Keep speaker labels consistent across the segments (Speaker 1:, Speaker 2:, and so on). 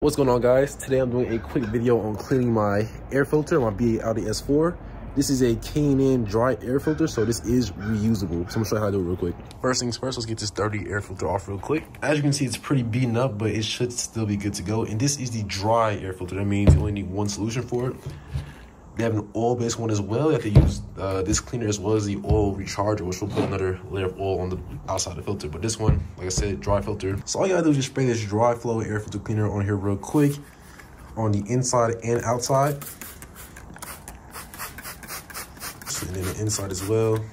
Speaker 1: What's going on, guys? Today I'm doing a quick video on cleaning my air filter, my BA Audi S4. This is a K&N dry air filter, so this is reusable. So I'm gonna show you how to do it real quick. First things first, let's get this dirty air filter off real quick. As you can see, it's pretty beaten up, but it should still be good to go. And this is the dry air filter. That means you only need one solution for it. They have an oil-based one as well. You have to use this cleaner as well as the oil recharger, which will put another layer of oil on the outside of the filter. But this one, like I said, dry filter. So all you gotta do is just spray this dry flow air filter cleaner on here real quick on the inside and outside. And then the inside as well.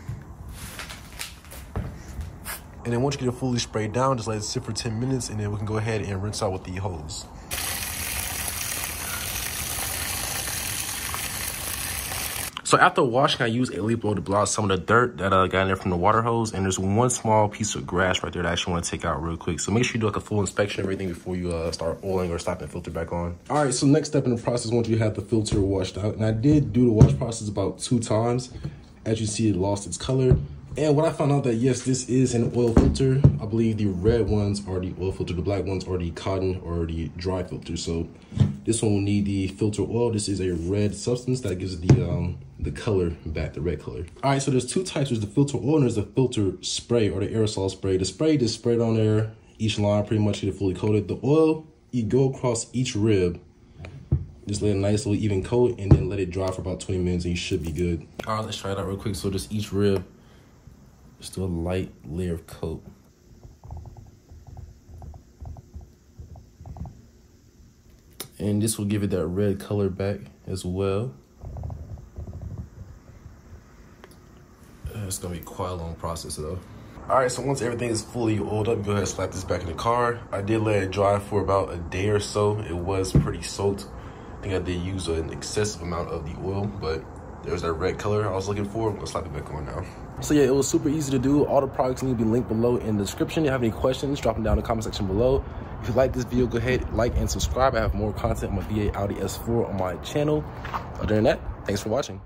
Speaker 1: And then once you get it fully sprayed down, just let it sit for 10 minutes and then we can go ahead and rinse out with the hose. So after washing, I use a leaf blower to blow out some of the dirt that got in there from the water hose. And there's one small piece of grass right there that I actually want to take out real quick. So make sure you do like a full inspection of everything before you start oiling or slapping the filter back on. All right, so next step in the process, once you have the filter washed out, and I did do the wash process about 2 times. As you see, it lost its color. And when I found out that, yes, this is an oil filter, I believe the red ones are the oil filter, the black ones are the cotton or the dry filter. So this one will need the filter oil. This is a red substance that gives the color back, the red color. All right, so there's 2 types. There's the filter oil and there's the filter spray or the aerosol spray. The spray just sprayed on there, each line pretty much get it fully coated. The oil, you go across each rib, just let a nice little even coat and then let it dry for about 20 minutes and you should be good. All right, let's try it out real quick. So just each rib, just do a light layer of coat. And this will give it that red color back as well. It's gonna be quite a long process though. All right, so once everything is fully oiled up, go ahead and slap this back in the car. I did let it dry for about a day or so. It was pretty soaked. I think I did use an excessive amount of the oil, but there's that red color I was looking for. I'm gonna slap it back on now. So yeah, it was super easy to do. All the products need to be linked below in the description. If you have any questions, drop them down in the comment section below. If you like this video, go ahead, like and subscribe. I have more content on my BA Audi S4 on my channel. Other than that, thanks for watching.